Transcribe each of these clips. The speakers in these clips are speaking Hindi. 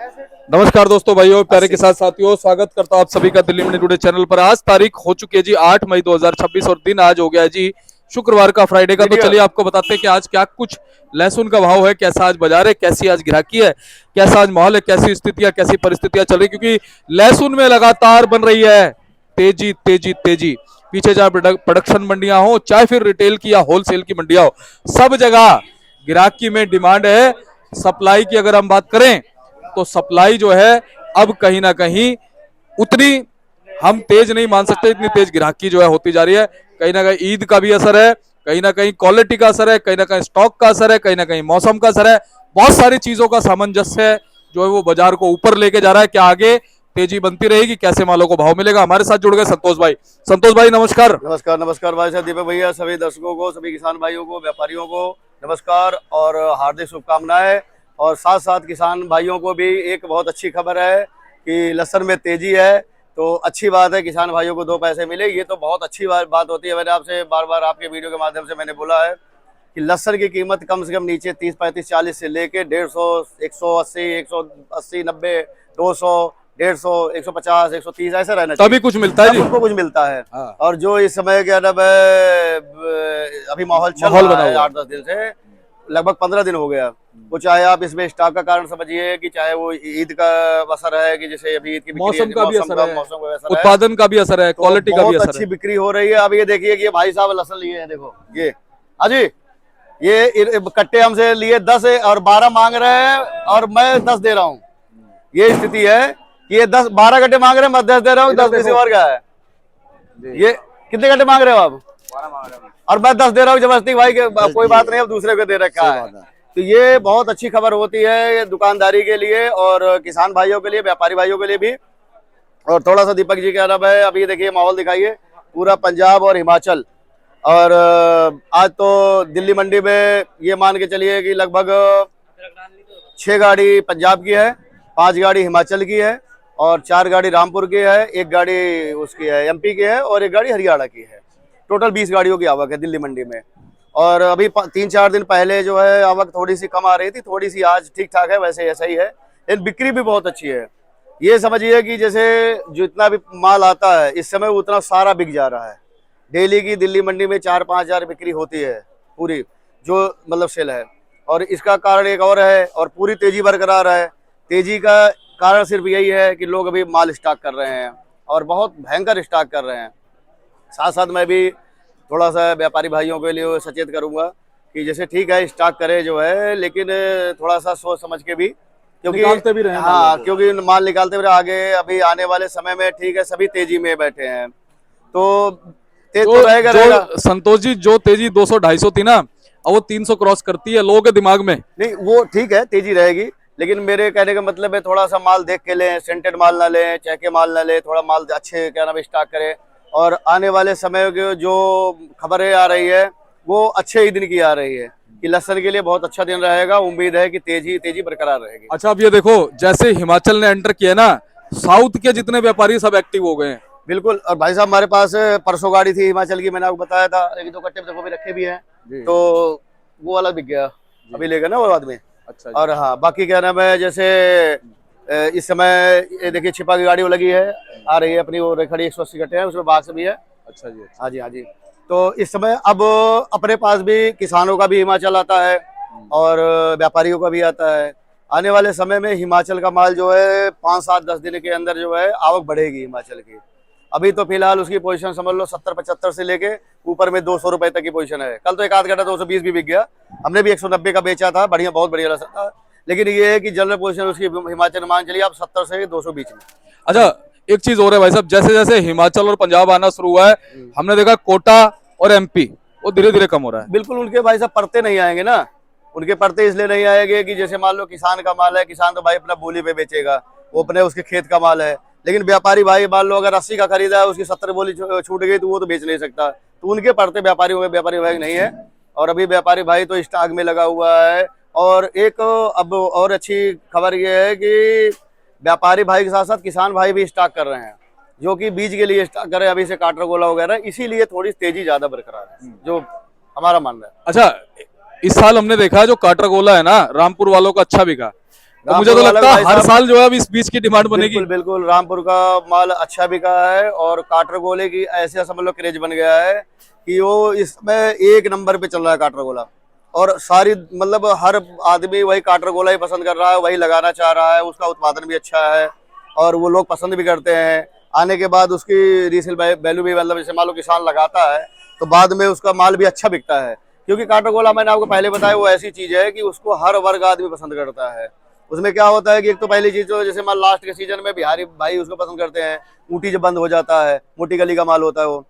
नमस्कार दोस्तों, भाइयों, प्यारे के साथ साथियों, स्वागत करता हूं आप सभी का दिल्ली मंडी टुडे चैनल पर। आज तारीख हो चुकी है जी 8 मई 2026 और दिन आज हो गया है जी शुक्रवार का, फ्राइडे का। तो चलिए आपको बताते हैं कि आज क्या कुछ लहसुन का भाव है, कैसा आज बाजार है, कैसी आज ग्राहकी है, कैसा आज माहौल है, कैसी स्थितियां, कैसी परिस्थितियां चल रही, क्योंकि लहसुन में लगातार बन रही है तेजी तेजी तेजी। पीछे चाहे प्रोडक्शन मंडियां हो, चाहे फिर रिटेल की या होलसेल की मंडियां हो, सब जगह ग्राहकी में डिमांड है। सप्लाई की अगर हम बात करें तो सप्लाई जो है अब कहीं ना कहीं उतनी हम तेज नहीं मान सकते, इतनी तेज ग्राहकी जो है होती जा रही है। कहीं ना कहीं ईद का भी असर है, कहीं ना कहीं क्वालिटी का असर है, कहीं ना कहीं स्टॉक का असर है, कहीं ना कहीं मौसम का असर है। बहुत सारी चीजों का सामंजस्य जो है वो बाजार को ऊपर लेके जा रहा है। क्या आगे तेजी बनती रहेगी, कैसे मालों को भाव मिलेगा? हमारे साथ जुड़ गए संतोष भाई। संतोष भाई नमस्कार। नमस्कार नमस्कार भाई साहब, दीपक भैया, सभी दर्शकों को, सभी किसान भाइयों को, व्यापारियों को नमस्कार और हार्दिक शुभकामनाएं। और साथ साथ किसान भाइयों को भी एक बहुत अच्छी खबर है कि लहसुन में तेजी है, तो अच्छी बात है। किसान भाइयों को 2 पैसे मिले, ये तो बहुत अच्छी बात होती है। मैंने आपसे बार बार आपके वीडियो के माध्यम से मैंने बोला है कि लहसुन की कीमत कम से कम नीचे 30, 35, 40 से लेके 150, 180, 180, 90, 200, 150, 150, 130 ऐसा रहना चाहिए, तभी कुछ मिलता है जी, उनको कुछ मिलता है। हाँ। और जो इस समय क्या नाम है, अभी माहौल चल रहा है 8-10 दिन से, लगभग 15 दिन हो गया। वो चाहे आप इसमें स्टॉक का कारण समझिए कि चाहे वो ईद का असर है कि जैसे अभी ईद की मौसम का भी असर है, मौसम का असर है, उत्पादन का भी असर है, तो क्वालिटी का भी बहुत असर अच्छी है। बिक्री हो रही है। अब ये देखिए कि ये भाई साहब लहसुन लिए हैं, देखो ये हाजी, ये कट्टे हमसे लिए 10 और 12 मांग रहे हैं और मैं 10 दे रहा हूँ। ये स्थिति है कि ये 12 कट्टे मांग रहे हैं, मैं 10 दे रहा हूँ। 10 किसी और का है। ये कितने कट्टे मांग रहे हो आप? 12 मांग रहे हैं और मैं 10 दे रहा हूँ। जबरदस्ती भाई के कोई बात नहीं, अब दूसरे को दे रखा है। तो ये बहुत अच्छी खबर होती है दुकानदारी के लिए और किसान भाइयों के लिए, व्यापारी भाइयों के लिए भी। और थोड़ा सा दीपक जी क्या नाम है, अभी देखिए माहौल दिखाइए, पूरा पंजाब और हिमाचल। और आज तो दिल्ली मंडी में ये मान के चलिए कि लगभग 6 गाड़ी पंजाब की है, 5 गाड़ी हिमाचल की है और 4 गाड़ी रामपुर की है, 1 गाड़ी उसकी है एमपी की है और 1 गाड़ी हरियाणा की है। टोटल 20 गाड़ियों की आवक है दिल्ली मंडी में। और अभी 3-4 दिन पहले जो है आवक थोड़ी सी कम आ रही थी, थोड़ी सी आज ठीक ठाक है, वैसे ऐसा ही है। लेकिन बिक्री भी बहुत अच्छी है। ये समझिए कि जैसे जितना भी माल आता है इस समय उतना सारा बिक जा रहा है। डेली की दिल्ली मंडी में 4-5 हज़ार बिक्री होती है पूरी, जो मतलब सेल है। और इसका कारण एक और है, और पूरी तेजी बरकरार है। तेजी का कारण सिर्फ यही है कि लोग अभी माल स्टॉक कर रहे हैं और बहुत भयंकर स्टॉक कर रहे हैं। साथ साथ मैं भी थोड़ा सा व्यापारी भाइयों के लिए सचेत करूंगा कि जैसे ठीक है स्टॉक करे जो है, लेकिन थोड़ा सा सोच समझ के भी, क्योंकि निकालते भी रहे, हाँ, क्योंकि माल निकालते हुए आगे अभी आने वाले समय में ठीक है सभी तेजी में बैठे हैं, तो तेज तो रहेगा। संतोष जी, जो तेजी 200-250 थी ना, अब वो 300 क्रॉस करती है लोगों के दिमाग में। नहीं, वो ठीक है तेजी रहेगी, लेकिन मेरे कहने का मतलब है थोड़ा सा माल देख के लें, सेंटेड माल ना लें, चेके माल ना लें, थोड़ा माल अच्छे क्या नाम स्टॉक करें। और आने वाले समय के जो खबरें आ रही है वो अच्छे ही दिन की आ रही है कि लहसुन के लिए बहुत अच्छा दिन रहेगा। उम्मीद है कि तेजी बरकरार रहेगी। अच्छा, अब ये देखो, जैसे हिमाचल ने एंटर किया ना, साउथ के जितने व्यापारी सब एक्टिव हो गए हैं। बिल्कुल। और भाई साहब हमारे पास परसों गाड़ी थी हिमाचल की, मैंने आपको बताया था, 1-2 कट्टे देखो भी रखे भी हैं, तो वो वाला बिक गया, अभी लेगा ना वो आदमी। अच्छा। और हाँ, बाकी क्या नाम है, जैसे इस समय ये देखिए छिपा की गाड़ी वो लगी है, आ रही है अपनी, वो खड़ी 180 कट्टे हैं, उसमें बाक्स भी है। अच्छा जी। हाँ जी, हाँ जी। तो इस समय अब अपने पास भी किसानों का भी हिमाचल आता है और व्यापारियों का भी आता है। आने वाले समय में हिमाचल का माल जो है 5-7-10 दिन के अंदर जो है आवक बढ़ेगी हिमाचल की। अभी तो फिलहाल उसकी पोजीशन समझ लो 70-75 से लेके ऊपर में 200 रुपए तक की पोजीशन है। कल तो एक आध घंटा 220 भी बिक गया, हमने भी 190 का बेचा था, बढ़िया, बहुत बढ़िया रहा था। लेकिन ये है कि जनरल पोजीशन उसकी हिमाचल मान चलिए आप 70 से 200 बीच में। अच्छा, एक चीज और है भाई साहब, जैसे जैसे हिमाचल और पंजाब आना शुरू हुआ है, हमने देखा कोटा और एमपी वो धीरे धीरे कम हो रहा है। बिल्कुल, उनके भाई साहब परते नहीं आएंगे ना, उनके परते इसलिए नहीं आएंगे कि जैसे मान लो किसान का माल है, किसान तो भाई अपना बोली पे बेचेगा, वो अपने उसके खेत का माल है। लेकिन व्यापारी भाई मान लो अगर 80 का खरीदा है, उसकी 70 बोली छूट गई तो वो तो बेच नहीं सकता, तो उनके पड़ते व्यापारी भाई नहीं है। और अभी व्यापारी भाई तो स्टॉक में लगा हुआ है। और एक अब और अच्छी खबर ये है कि व्यापारी भाई के साथ साथ किसान भाई भी स्टॉक कर रहे हैं, जो कि बीज के लिए स्टॉक कर रहे हैं अभी से काटरगोला वगैरह, इसीलिए थोड़ी तेजी ज्यादा बरकरार है, जो हमारा मानना है। अच्छा, इस साल हमने देखा है जो काटरगोला है ना, रामपुर वालों का अच्छा बिका। तो मुझे तो रामपुर लगता है वाला हर भाई साल जो है अब इस बीच की डिमांड बनेगी। बिल्कुल बिल्कुल, रामपुर का माल अच्छा बिका है और काटरगोले की ऐसे समझ लो क्रेज बन गया है कि वो इसमें एक नंबर पे चल रहा है काटरगोला। और सारी मतलब हर आदमी वही काटरगोला ही पसंद कर रहा है, वही लगाना चाह रहा है, उसका उत्पादन भी अच्छा है और वो लोग पसंद भी करते हैं। आने के बाद उसकी रीसेल वैल्यू भी, मतलब जैसे मान लो किसान लगाता है तो बाद में उसका माल भी अच्छा बिकता है, क्योंकि काटरगोला मैंने आपको पहले बताया वो ऐसी चीज है कि उसको हर वर्ग आदमी पसंद करता है। उसमें क्या होता है कि एक तो पहली चीज तो जैसे मान लास्ट के सीजन में बिहारी भाई उसको पसंद करते हैं, ऊटी जब बंद हो जाता है, मोटी गली का माल होता है वो।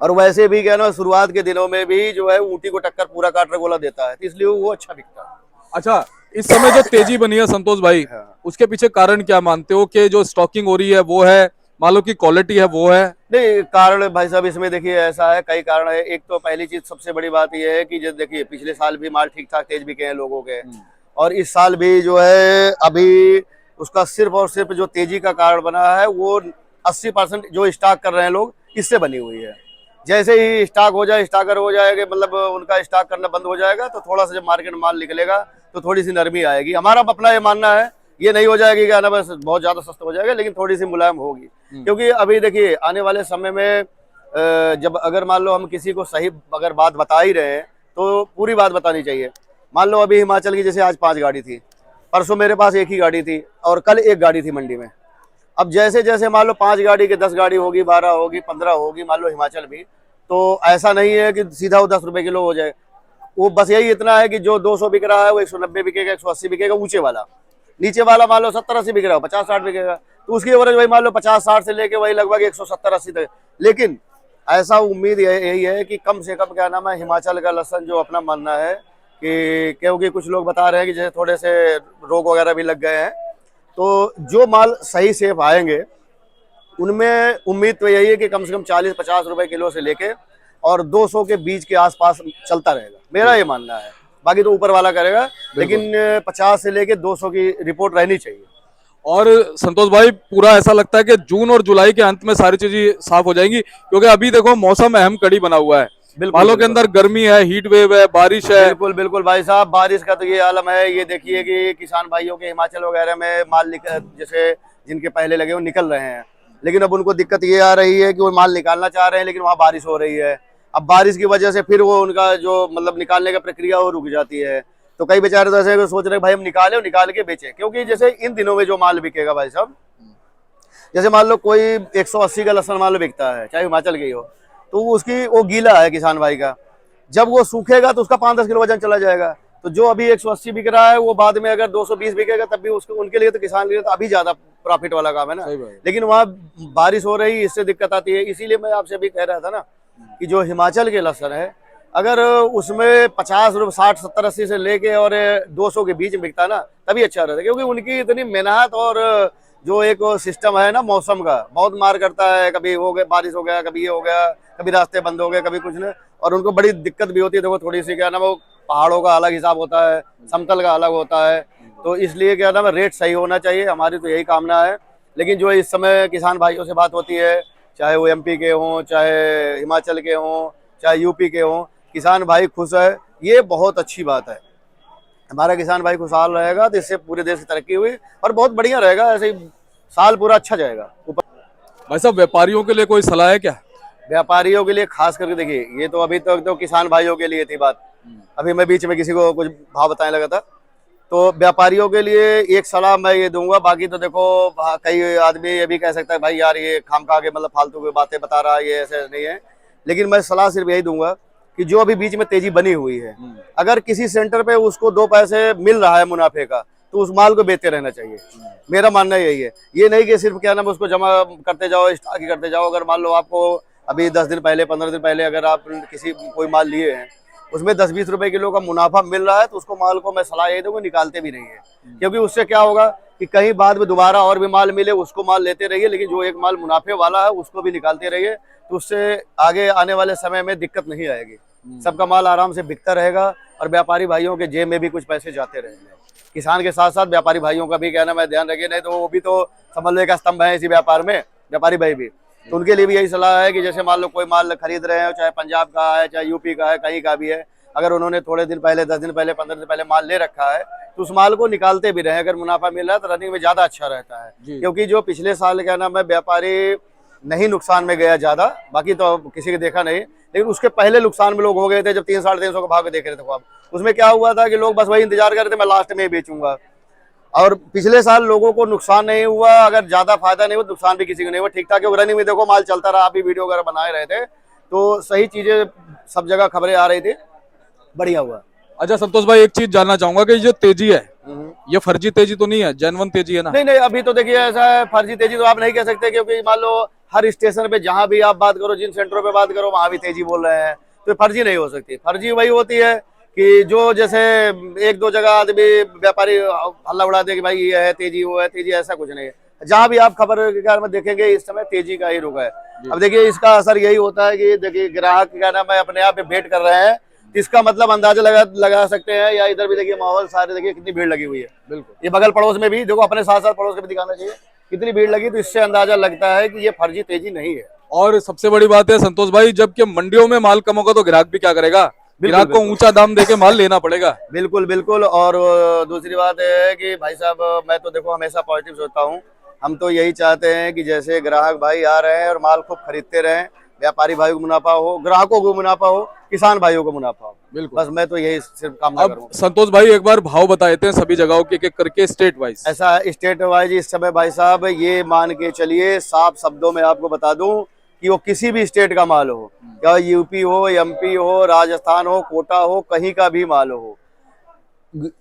और वैसे भी क्या ना, शुरुआत के दिनों में भी जो है ऊटी को टक्कर पूरा काटरगोला देता है, तो इसलिए वो अच्छा बिकता है। अच्छा, इस समय जो तेजी बनी है संतोष भाई, हाँ। उसके पीछे कारण क्या मानते हो? कि जो स्टॉकिंग हो रही है वो है, मालों की क्वालिटी है वो है? नहीं, कारण भाई साहब इसमें देखिए ऐसा है, कई कारण है। एक तो पहली चीज सबसे बड़ी बात यह है कि जो देखिए पिछले साल भी माल ठीक ठाक तेज बिके हैं लोगों के, और इस साल भी जो है अभी उसका सिर्फ और सिर्फ जो तेजी का कारण बना है वो 80% जो स्टॉक कर रहे हैं लोग, इससे बनी हुई है। जैसे ही स्टॉक हो जाए, स्टॉकर हो जाएगा, मतलब उनका स्टॉक करना बंद हो जाएगा, तो थोड़ा सा जब मार्केट में माल निकलेगा तो थोड़ी सी नरमी आएगी। हमारा अपना ये मानना है, ये नहीं हो जाएगी कि ना बस बहुत ज्यादा सस्ता हो जाएगा, लेकिन थोड़ी सी मुलायम होगी। क्योंकि अभी देखिए आने वाले समय में जब अगर मान लो हम किसी को सही अगर बात बता ही रहे हैं तो पूरी बात बतानी चाहिए। मान लो अभी हिमाचल की जैसे आज 5 गाड़ी थी, परसों मेरे पास एक ही गाड़ी थी और कल एक गाड़ी थी मंडी में। अब जैसे जैसे मान लो 5 गाड़ी के 10 गाड़ी होगी, 12 होगी, 15 होगी, मान लो हिमाचल भी, तो ऐसा नहीं है कि सीधा वो 10 रुपए किलो हो जाए। वो बस यही इतना है कि जो 200 बिक रहा है वो 190 बिकेगा, 180 बिकेगा ऊंचे वाला। नीचे वाला मान लो 70-80 बिक रहा है, 50-60 बिकेगा, तो उसकी एवरेज वही मान लो 50-60 से लेके वही लगभग 170-80 तक। लेकिन ऐसा उम्मीद यही है कि कम से कम क्या नाम है, हिमाचल का लहसन जो अपना मानना है कि, क्योंकि कुछ लोग बता रहे हैं कि जैसे थोड़े से रोग वगैरह भी लग गए हैं, तो जो माल सही सेफ आएंगे उनमें उम्मीद तो यही है कि कम से कम 40-50 रुपए किलो से लेके और 200 के बीच के आसपास चलता रहेगा, मेरा ये मानना है। बाकी तो ऊपर वाला करेगा, लेकिन 50 से लेके 200 की रिपोर्ट रहनी चाहिए। और संतोष भाई, पूरा ऐसा लगता है कि जून और जुलाई के अंत में सारी चीजें साफ हो जाएंगी, क्योंकि अभी देखो मौसम अहम कड़ी बना हुआ है। मालों के अंदर गर्मी है, हीट वेव है, बारिश है। बिल्कुल बिल्कुल भाई साहब, बारिश का तो ये आलम है। ये देखिए कि किसान भाइयों के हिमाचल वगैरह में माल जैसे जिनके पहले लगे वो निकल रहे हैं, लेकिन अब उनको दिक्कत ये आ रही है कि वो माल निकालना चाह रहे हैं लेकिन वहाँ बारिश हो रही है। अब बारिश की वजह से फिर वो उनका जो मतलब निकालने का प्रक्रिया वो रुक जाती है। तो कई बेचारे तो ऐसे सोच रहे हैं भाई हम निकाले और निकाल के बेचे, क्योंकि जैसे इन दिनों में जो माल बिकेगा भाई साहब, जैसे मान लो कोई 180 का लहसन माल बिकता है, चाहे हिमाचल के ही हो, तो उसकी वो गीला है किसान भाई का, जब वो सूखेगा तो उसका 5-10 किलो वजन चला जाएगा। तो जो अभी 180 बिक रहा है वो बाद में अगर 220 बिकेगा तब भी उसको, उनके लिए तो किसान के लिए तो अभी ज्यादा प्रॉफिट वाला काम है ना। लेकिन वहाँ बारिश हो रही, इससे दिक्कत आती है। इसीलिए मैं आपसे अभी कह रहा था ना कि जो हिमाचल के लहसन है, अगर उसमें 50 रुपये 60 70 80 से लेके और 200 के बीच में बिकता ना, तभी अच्छा रहता, क्योंकि उनकी इतनी मेहनत और जो एक सिस्टम है ना मौसम का, बहुत मार करता है। कभी हो गया बारिश हो गया, कभी ये हो गया, कभी रास्ते बंद हो गए, कभी कुछ नहीं, और उनको बड़ी दिक्कत भी होती है। देखो थोड़ी सी क्या ना, वो पहाड़ों का अलग हिसाब होता है, समतल का अलग होता है, तो इसलिए क्या ना रेट सही होना चाहिए, हमारी तो यही कामना है। लेकिन जो इस समय किसान भाइयों से बात होती है, चाहे वो MP के हों, चाहे हिमाचल के हों, चाहे UP के हों, किसान भाई खुश है, ये बहुत अच्छी बात है। हमारा किसान भाई खुशहाल रहेगा तो इससे पूरे देश की तरक्की हुई और बहुत बढ़िया रहेगा, ऐसे ही साल पूरा अच्छा जाएगा। ऊपर भाई साहब, व्यापारियों के लिए कोई सलाह है क्या? व्यापारियों के लिए खास करके देखिए, ये तो अभी तक तो किसान भाइयों के लिए थी बात, अभी मैं बीच में किसी को कुछ भाव बताने लगा था। तो व्यापारियों के लिए एक सलाह मैं ये दूंगा, बाकी तो देखो कई आदमी ये भी कह सकता है भाई यार ये खामखा के मतलब फालतू की बातें बता रहा है, ये ऐसे नहीं है। लेकिन मैं सलाह सिर्फ यही दूंगा कि जो अभी बीच में तेजी बनी हुई है, अगर किसी सेंटर पे उसको 2 पैसे मिल रहा है मुनाफे का, तो उस माल को बेचते रहना चाहिए। मेरा मानना यही है, ये नहीं कि सिर्फ क्या नाम उसको जमा करते जाओ, स्टॉक करते जाओ। अगर मान लो आपको अभी 10 दिन पहले 15 दिन पहले अगर आप किसी कोई माल लिए हैं, उसमें 10-20 रुपए किलो का मुनाफा मिल रहा है, तो उसको माल को मैं सलाह यही दूंगा निकालते भी नहीं है। क्योंकि उससे क्या होगा कि कहीं बाद में दोबारा और भी माल मिले, उसको माल लेते रहिए, लेकिन जो एक माल मुनाफे वाला है उसको भी निकालते रहिए, तो उससे आगे आने वाले समय में दिक्कत नहीं आएगी। सबका माल आराम से बिकता रहेगा और व्यापारी भाइयों के जेब में भी कुछ पैसे जाते रहेंगे। किसान के साथ साथ व्यापारी भाइयों का भी कहना मैं ध्यान रखिए, नहीं तो वो भी तो समझने का स्तंभ है इसी व्यापार में, व्यापारी भाई भी। तो उनके लिए भी यही सलाह है कि जैसे मान लो कोई माल खरीद रहे हैं, चाहे पंजाब का है, चाहे UP का है, कहीं का भी है, अगर उन्होंने थोड़े दिन पहले 10 दिन पहले 15 दिन पहले माल ले रखा है, तो उस माल को निकालते भी रहे। अगर मुनाफा मिल रहा है तो रनिंग में ज्यादा अच्छा रहता है, क्योंकि जो पिछले साल क्या नाम है व्यापारी नहीं नुकसान में गया ज्यादा, बाकी तो किसी के देखा नहीं, लेकिन उसके पहले नुकसान में लोग हो गए थे जब 300-350 का भाव देख रहे थे ख्वाब। उसमें क्या हुआ था कि लोग बस वही इंतजार कर रहे थे मैं लास्ट में ही बेचूंगा, और पिछले साल लोगों को नुकसान नहीं हुआ, अगर ज्यादा फायदा नहीं हुआ नुकसान भी किसी को नहीं हुआ, ठीक ठाक रनिंग में देखो माल चलता रहा, आप भी वीडियो वगैरह बनाए रहे थे, तो सही चीजें सब जगह खबरें आ रही थी, बढ़िया हुआ। अच्छा संतोष भाई, एक चीज जानना चाहूंगा कि जो तेजी है ये फर्जी तेजी तो नहीं है, जेन्युइन तेजी है ना? नहीं नहीं, अभी तो देखिए ऐसा है, फर्जी तेजी तो आप नहीं कह सकते, क्योंकि मान लो हर स्टेशन पे जहां भी आप बात करो, जिन सेंटरों पे बात करो, वहां भी तेजी बोल रहे हैं, तो फर्जी नहीं हो सकती। फर्जी वही होती है कि जो जैसे एक दो जगह आदमी व्यापारी हल्ला उड़ा दे कि भाई ये है तेजी, वो है तेजी, ऐसा कुछ नहीं है। जहां भी आप खबर में देखेंगे इस समय तेजी का ही रुख है। अब देखिए इसका असर यही होता है कि देखिए ग्राहक क्या नाम है अपने आप वेट कर रहे हैं, इसका मतलब अंदाजा लगा सकते हैं, या इधर भी देखिए माहौल सारे देखिए कितनी भीड़ लगी हुई है। बिल्कुल, ये बगल पड़ोस में भी देखो, अपने साथ साथ पड़ोस के भी दिखाना चाहिए कितनी भीड़ लगी, तो इससे अंदाजा लगता है कि ये फर्जी तेजी नहीं है। और सबसे बड़ी बात है संतोष भाई, जबकि मंडियों में माल कम होगा तो ग्राहक भी क्या करेगा, ग्राहक को ऊंचा दाम देके माल लेना पड़ेगा। बिल्कुल बिल्कुल। और दूसरी बात है कि भाई साहब मैं तो देखो हमेशा पॉजिटिव सोचता हूँ, हम तो यही चाहते हैं कि जैसे ग्राहक भाई आ रहे हैं और माल खूब खरीदते रहें, व्यापारी भाई को मुनाफा हो, ग्राहकों को मुनाफा हो, किसान भाइयों को मुनाफा हो, बिल्कुल, बस मैं तो यही सिर्फ कामना करूंगा। संतोष भाई एक बार भाव बताए थे सभी जगहों के एक करके स्टेट वाइज। ऐसा स्टेट वाइज इस समय भाई साहब ये मान के चलिए, साफ शब्दों में आपको बता दूं कि वो किसी भी स्टेट का माल हो, क्या यूपी हो, एमपी हो, राजस्थान हो, कोटा हो, कहीं का भी माल हो,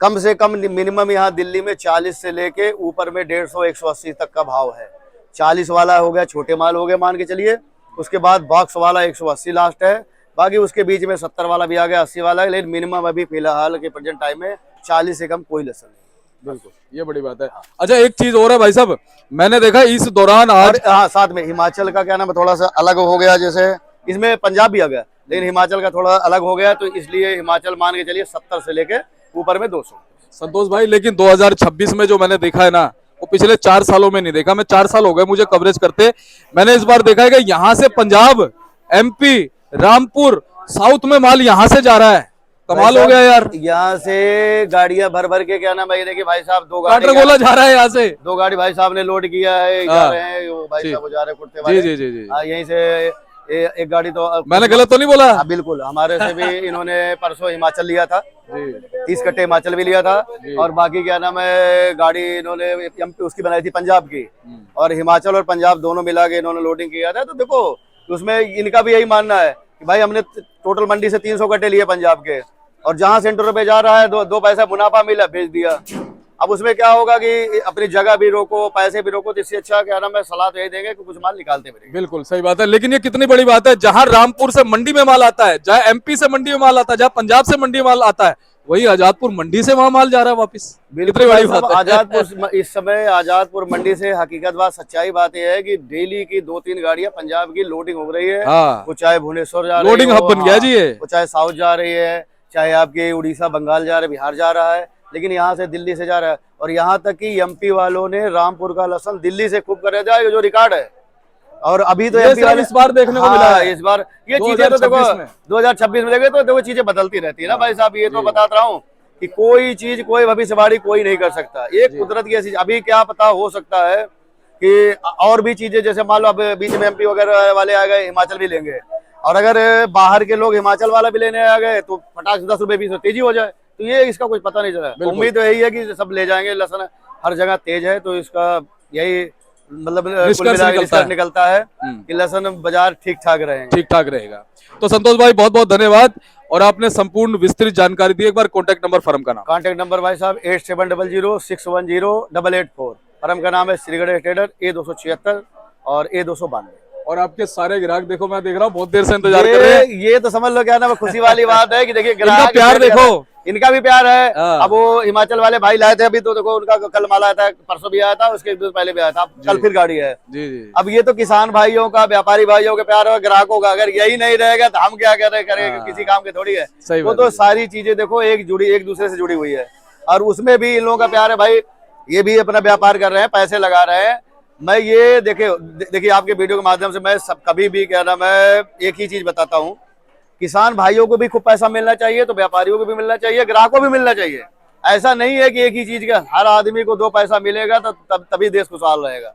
कम से कम मिनिमम यहाँ दिल्ली में 40 से लेके ऊपर में 150-180 तक का भाव है। 40 वाला हो गया, छोटे माल हो गए मान के चलिए, उसके बाद बॉक्स वाला 180 लास्ट है, बाकी उसके बीच में 70 वाला भी आ गया, 80 वाला है, लेकिन मिनिमम अभी फिलहाल के प्रेजेंट टाइम में 40 से कम कोई लहसुन नहीं। बिल्कुल, ये बड़ी बात है। अच्छा एक चीज और है भाई साहब, मैंने देखा इस दौरान आज, हाँ साथ में हिमाचल का क्या नाम है थोड़ा सा अलग हो गया, जैसे इसमें पंजाब भी आ गया, लेकिन हिमाचल का थोड़ा अलग हो गया, तो इसलिए हिमाचल मान के चलिए 70 से लेके ऊपर में 200। संतोष भाई लेकिन 2026 में जो मैंने देखा है ना, वो पिछले 4 सालों में नहीं देखा। मैं 4 साल हो गए मुझे कवरेज करते, मैंने इस बार देखा है कि यहाँ से पंजाब, एमपी, रामपुर, साउथ में माल यहाँ से जा रहा है, कमाल हो गया यार। यहाँ से गाड़ियां भर भर के क्या नाम है, देखिए भाई साहब 2 गाड़ी गोला जा रहा है यहाँ से, 2 गाड़ी भाई साहब ने लोड किया है, जा रहे हैं वो भाई साहब, वो जा रहे हैं कुर्ते वाले। जी जी जी, यहीं से एक गाड़ी तो मैंने गलत तो नहीं बोला? बिल्कुल, हमारे से भी इन्होंने परसों हिमाचल लिया था, 30 कट्टे हिमाचल भी लिया था, और बाकी क्या नाम है गाड़ी इन्होंने उसकी बनाई थी पंजाब की, और हिमाचल और पंजाब दोनों मिला के इन्होंने लोडिंग किया था। तो देखो उसमें इनका भी यही मानना है कि भाई हमने टोटल मंडी से 300 कट्टे लिए पंजाब के, और जहां सेंटरों पे जा रहा है 2 पैसा मुनाफा मिला, भेज दिया। अब उसमें क्या होगा कि अपनी जगह भी रोको, पैसे भी रोको, तो इससे अच्छा क्या नाम है सलाह तो यही देंगे कि कुछ माल निकालते भी। बिल्कुल सही बात है, लेकिन ये कितनी बड़ी बात है, जहां रामपुर से मंडी में माल आता है, जहां एमपी से मंडी में माल आता है, जहां पंजाब से मंडी में माल आता है, वही आजादपुर मंडी से वहां माल जा रहा है वापस। बिल्कुल बड़ी बात है। आजादपुर इस समय आजादपुर मंडी से हकीकत बात सच्चाई बात यह है कि डेली की 2-3 गाड़ियां पंजाब की लोडिंग हो रही है। हाँ। वो चाहे भुवनेश्वर जा रही है, लोडिंग हब बन गया जी ये, वो चाहे साउथ जा रही है, चाहे आपके उड़ीसा बंगाल जा रहे, बिहार जा रहा है, लेकिन यहाँ से दिल्ली से जा रहा है। और यहाँ तक कि एमपी वालों ने रामपुर का लहसुन दिल्ली से खूब कर दिया, जो रिकॉर्ड है। और अभी तो एमपी वाले इस बार देखने को मिला है। इस बार ये चीजें तो देखो 2026 में देखे तो देखो चीजें बदलती रहती है ना भाई साहब। ये तो बताता रहा हूँ कि कोई चीज, कोई भविष्यवाणी कोई नहीं कर सकता, एक कुदरत की ऐसी। अभी क्या पता हो सकता है कि और भी चीजें, जैसे मान लो अब बीच में एमपी वगैरह वाले आ गए, हिमाचल भी लेंगे, और अगर बाहर के लोग हिमाचल वाला भी लेने आ गए तो फटाक से 10 रुपए 20 तेजी हो जाए, तो ये इसका कुछ पता नहीं चला। उम्मीद तो यही है कि सब ले जाएंगे, लहसुन हर जगह तेज है, तो इसका यही मतलब निकलता है कि लहसुन बाजार ठीक ठाक रहेगा। तो संतोष भाई बहुत बहुत धन्यवाद, और आपने संपूर्ण विस्तृत जानकारी दी। एक बार कॉन्टैक्ट नंबर फर्म का नाम। कॉन्टैक्ट नंबर भाई साहब 8700610884। फर्म का नाम है श्रीगढ़ ट्रेडर, A276 और A292। और आपके सारे ग्राहक देखो, मैं देख रहा हूँ बहुत देर से इंतजार कर रहे हैं। ये तो समझ लो क्या ना खुशी वाली बात है कि देखिए ग्राहक प्यार देखो, इनका भी प्यार है। अब वो हिमाचल वाले भाई लाए थे, अभी तो देखो उनका कल माल आया था, परसों भी आया था, उसके 1 दिन पहले भी आया था, कल फिर गाड़ी है। जी जी। अब ये तो किसान भाइयों का, व्यापारी भाइयों का प्यार है, ग्राहकों का। अगर यही नहीं रहेगा तो हम क्या करें, किसी काम के थोड़ी है। वो तो सारी चीजें देखो एक दूसरे से जुड़ी हुई है, और उसमें भी इन लोगों का प्यार है भाई। ये भी अपना व्यापार कर रहे हैं, पैसे लगा रहे हैं। मैं ये देखिए आपके वीडियो के माध्यम से मैं कभी भी कह रहा, मैं एक ही चीज बताता हूँ, किसान भाइयों को भी खूब पैसा मिलना चाहिए, तो व्यापारियों को भी मिलना चाहिए, ग्राहकों को भी मिलना चाहिए। ऐसा नहीं है कि एक ही चीज का हर आदमी को 2 पैसा मिलेगा तो तभी देश खुशहाल रहेगा।